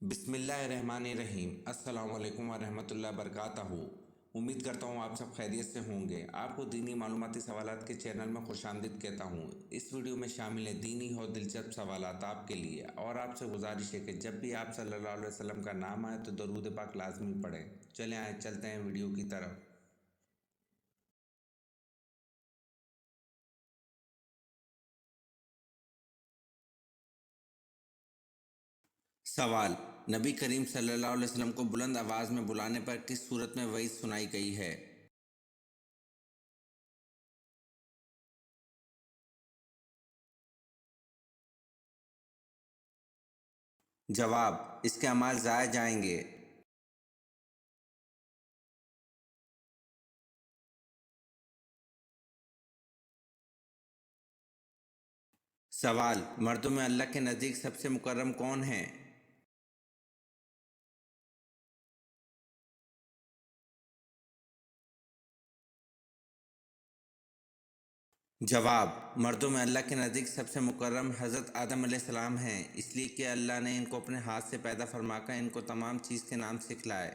بسم اللہ الرحمن الرحیم۔ السلام علیکم ورحمۃ اللہ وبرکاتہ۔ امید کرتا ہوں آپ سب خیریت سے ہوں گے۔ آپ کو دینی معلوماتی سوالات کے چینل میں خوش آمدید کہتا ہوں۔ اس ویڈیو میں شامل ہے دینی اور دلچسپ سوالات آپ کے لیے، اور آپ سے گزارش ہے کہ جب بھی آپ صلی اللہ علیہ وسلم کا نام آئے تو درود پاک لازمی پڑھیں۔ چلیں آئے چلتے ہیں ویڈیو کی طرف۔ سوال: نبی کریم صلی اللہ علیہ وسلم کو بلند آواز میں بلانے پر کس صورت میں وعید سنائی گئی ہے؟ جواب: اس کے اعمال ضائع جائیں گے۔ سوال: مردوں میں اللہ کے نزدیک سب سے مکرم کون ہیں؟ جواب: مردوں میں اللہ کے نزدیک سب سے مکرم حضرت آدم علیہ السلام ہیں، اس لیے کہ اللہ نے ان کو اپنے ہاتھ سے پیدا فرما کر ان کو تمام چیز کے نام سکھلائے۔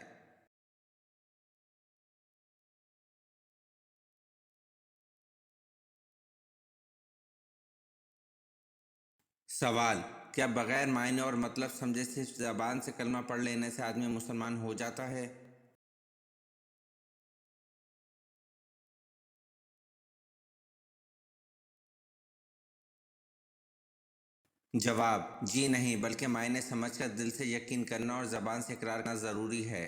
سوال: کیا بغیر معنی اور مطلب سمجھے صرف زبان سے کلمہ پڑھ لینے سے آدمی مسلمان ہو جاتا ہے؟ جواب: جی نہیں، بلکہ معنی سمجھ کر دل سے یقین کرنا اور زبان سے اقرار کرنا ضروری ہے۔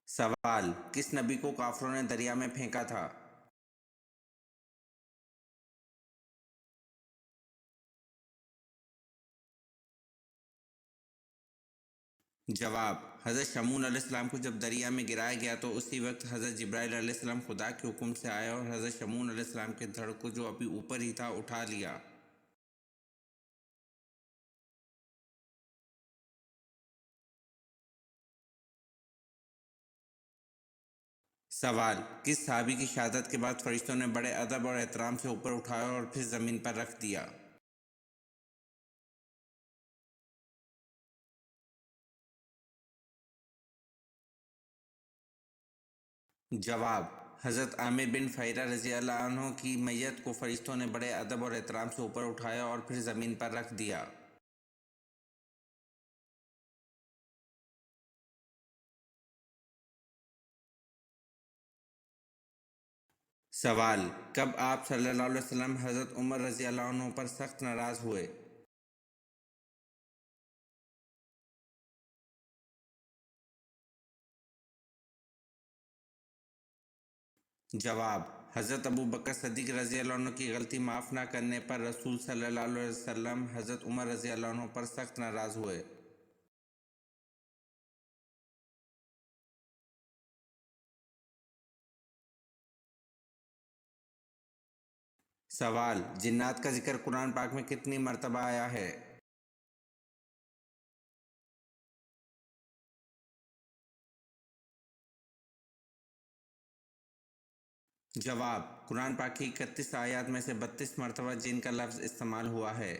سوال: کس نبی کو کافروں نے دریا میں پھینکا تھا؟ جواب: حضرت شمعون علیہ السلام کو جب دریا میں گرایا گیا تو اسی وقت حضرت جبرائیل علیہ السلام خدا کے حکم سے آئے اور حضرت شمعون علیہ السلام کے دھڑ کو جو ابھی اوپر ہی تھا اٹھا لیا۔ سوال: کس صحابی کی شہادت کے بعد فرشتوں نے بڑے ادب اور احترام سے اوپر اٹھایا اور پھر زمین پر رکھ دیا؟ جواب: حضرت عامر بن فہیرہ رضی اللہ عنہ کی میت کو فرشتوں نے بڑے ادب اور احترام سے اوپر اٹھایا اور پھر زمین پر رکھ دیا۔ سوال: کب آپ صلی اللہ علیہ وسلم حضرت عمر رضی اللہ عنہ پر سخت ناراض ہوئے؟ جواب: حضرت ابو بکر صدیق رضی اللہ عنہ کی غلطی معاف نہ کرنے پر رسول صلی اللہ علیہ وسلم حضرت عمر رضی اللہ عنہ پر سخت ناراض ہوئے۔ سوال: جنات کا ذکر قرآن پاک میں کتنی مرتبہ آیا ہے؟ جواب: قرآن پاک کی 31 آیات میں سے 32 مرتبہ جن کا لفظ استعمال ہوا ہے۔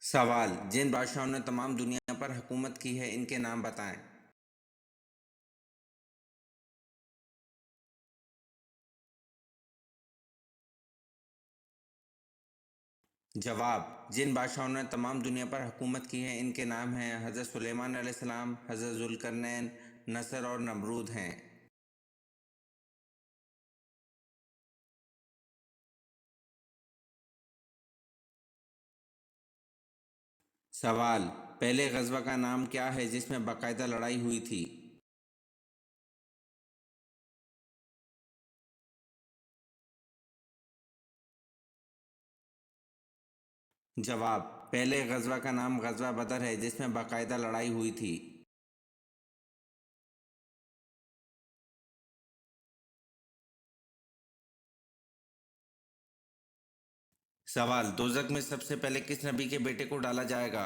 سوال: جن بادشاہوں نے تمام دنیا پر حکومت کی ہے ان کے نام بتائیں۔ جواب: جن بادشاہوں نے تمام دنیا پر حکومت کی ہے ان کے نام ہیں حضرت سلیمان علیہ السلام، حضرت ذوالقرنین، نصر اور نمرود ہیں۔ سوال: پہلے غزوہ کا نام کیا ہے جس میں باقاعدہ لڑائی ہوئی تھی؟ جواب: پہلے غزوہ کا نام غزوہ بدر ہے جس میں باقاعدہ لڑائی ہوئی تھی۔ سوال: دوزخ میں سب سے پہلے کس نبی کے بیٹے کو ڈالا جائے گا؟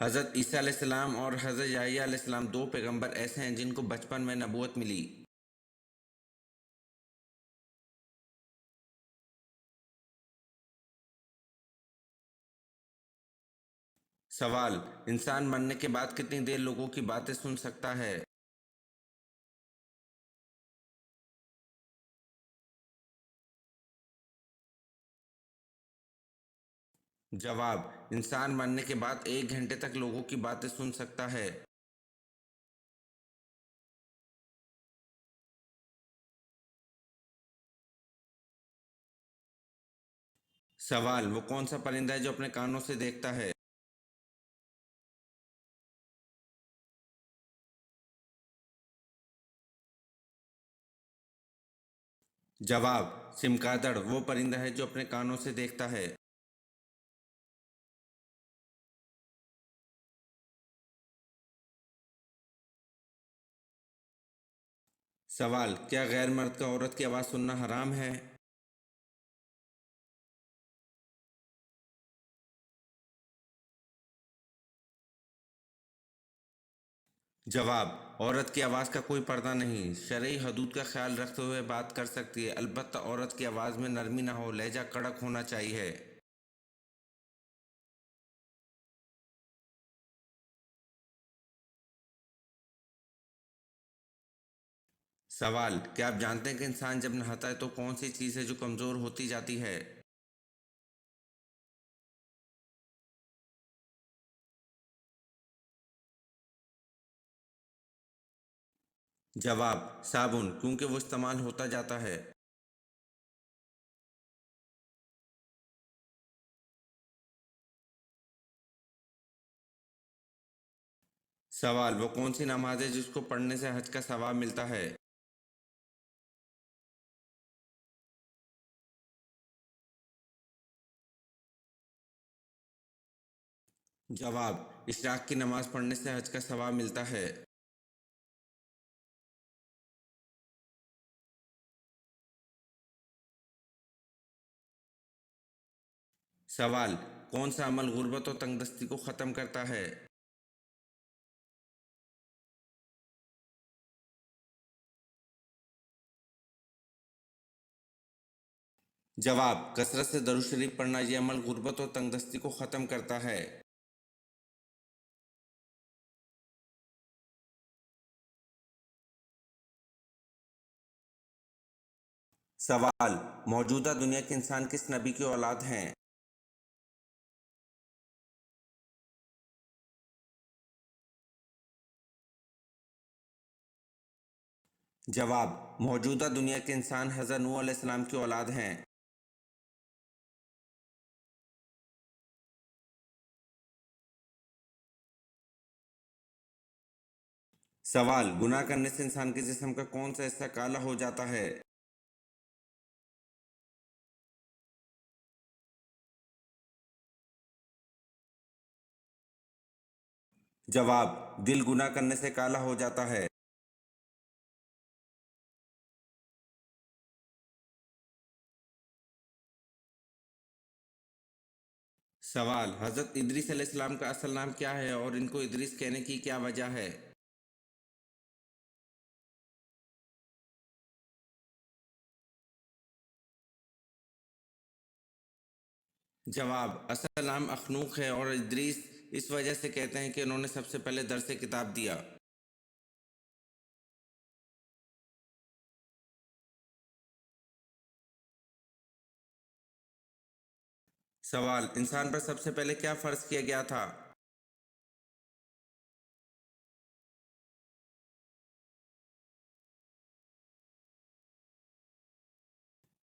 حضرت عیسیٰ علیہ السلام اور حضرت یحییٰ علیہ السلام دو پیغمبر ایسے ہیں جن کو بچپن میں نبوت ملی۔ سوال: انسان مرنے کے بعد کتنی دیر لوگوں کی باتیں سن سکتا ہے؟ جواب: انسان مرنے کے بعد 1 گھنٹے تک لوگوں کی باتیں سن سکتا ہے۔ سوال: وہ کون سا پرندہ ہے جو اپنے کانوں سے دیکھتا ہے؟ جواب: چمگادڑ وہ پرندہ ہے جو اپنے کانوں سے دیکھتا ہے۔ سوال: کیا غیر مرد کا عورت کی آواز سننا حرام ہے؟ جواب: عورت کی آواز کا کوئی پردہ نہیں، شرعی حدود کا خیال رکھتے ہوئے بات کر سکتی ہے، البتہ عورت کی آواز میں نرمی نہ ہو، لہجہ کڑک ہونا چاہیے۔ سوال: کیا آپ جانتے ہیں کہ انسان جب نہاتا ہے تو کون سی چیز ہے جو کمزور ہوتی جاتی ہے؟ جواب: صابن، کیونکہ وہ استعمال ہوتا جاتا ہے۔ سوال: وہ کون سی نماز ہے جس کو پڑھنے سے حج کا ثواب ملتا ہے؟ جواب: اشراق کی نماز پڑھنے سے حج کا ثواب ملتا ہے۔ سوال: کون سا عمل غربت اور تنگ دستی کو ختم کرتا ہے؟ جواب: کثرت سے درود شریف پڑھنا، یہ عمل غربت اور تنگ دستی کو ختم کرتا ہے۔ سوال: موجودہ دنیا کے انسان کس نبی کی اولاد ہیں؟ جواب: موجودہ دنیا کے انسان حضرت نوح علیہ السلام کی اولاد ہیں۔ سوال: گناہ کرنے سے انسان کے جسم کا کون سا حصہ کالا ہو جاتا ہے؟ جواب: دل گناہ کرنے سے کالا ہو جاتا ہے۔ سوال: حضرت ادریس علیہ السلام کا اصل نام کیا ہے اور ان کو ادریس کہنے کی کیا وجہ ہے؟ جواب: اصل نام اخنوخ ہے اور ادریس اس وجہ سے کہتے ہیں کہ انہوں نے سب سے پہلے درس کتاب دیا۔ سوال: انسان پر سب سے پہلے کیا فرض کیا گیا تھا؟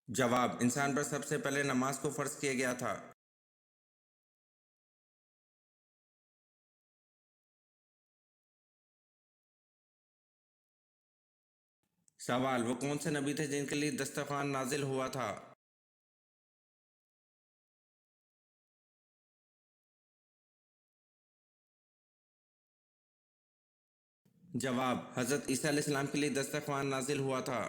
جواب: انسان پر سب سے پہلے نماز کو فرض کیا گیا تھا۔ سوال: وہ کون سے نبی تھے جن کے لیے دسترخوان نازل ہوا تھا؟ جواب: حضرت عیسیٰ علیہ السلام کے لیے دسترخوان نازل ہوا تھا۔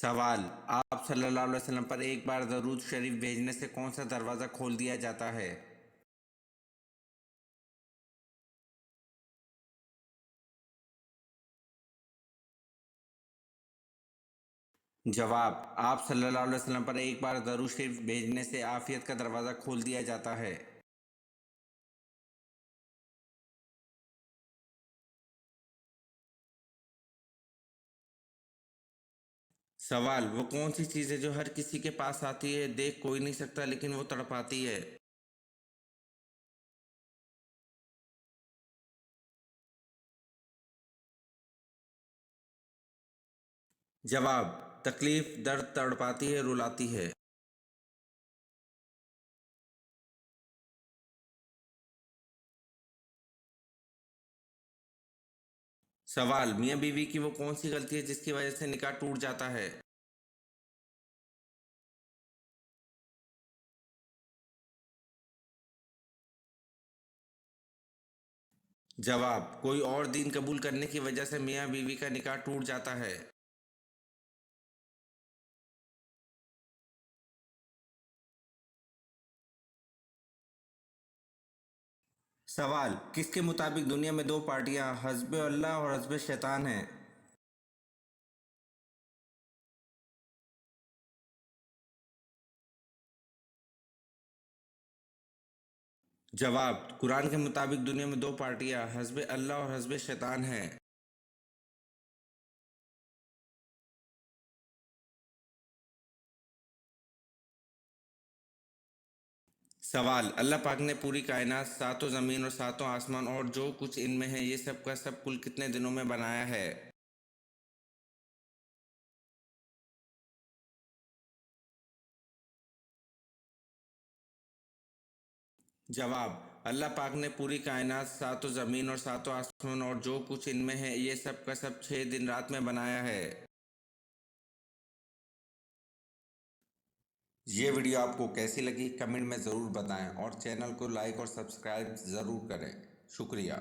سوال: آپ صلی اللہ علیہ وسلم پر ایک بار درود شریف بھیجنے سے کون سا دروازہ کھول دیا جاتا ہے؟ جواب: آپ صلی اللہ علیہ وسلم پر ایک بار درود شریف بھیجنے سے عافیت کا دروازہ کھول دیا جاتا ہے۔ سوال: وہ کون سی چیز ہے جو ہر کسی کے پاس آتی ہے، دیکھ کوئی نہیں سکتا لیکن وہ تڑپاتی ہے؟ جواب: تکلیف، درد، تڑپاتی ہے، رلاتی ہے۔ سوال: میاں بیوی کی وہ کون سی غلطی ہے جس کی وجہ سے نکاح ٹوٹ جاتا ہے؟ جواب: کوئی اور دین قبول کرنے کی وجہ سے میاں بیوی کا نکاح ٹوٹ جاتا ہے۔ سوال: کس کے مطابق دنیا میں دو پارٹیاں حزب اللہ اور حزب شیطان ہیں؟ جواب: قرآن کے مطابق دنیا میں دو پارٹیاں حزب اللہ اور حزب شیطان ہیں۔ سوال: اللہ پاک نے پوری کائنات، ساتوں زمین اور ساتوں آسمان اور جو کچھ ان میں ہے، یہ سب کا سب کل کتنے دنوں میں بنایا ہے؟ جواب: اللہ پاک نے پوری کائنات، ساتوں زمین اور ساتوں آسمان اور جو کچھ ان میں ہے، یہ سب کا سب 6 دن رات میں بنایا ہے۔ یہ ویڈیو آپ کو کیسی لگی کمنٹ میں ضرور بتائیں اور چینل کو لائک اور سبسکرائب ضرور کریں۔ شکریہ۔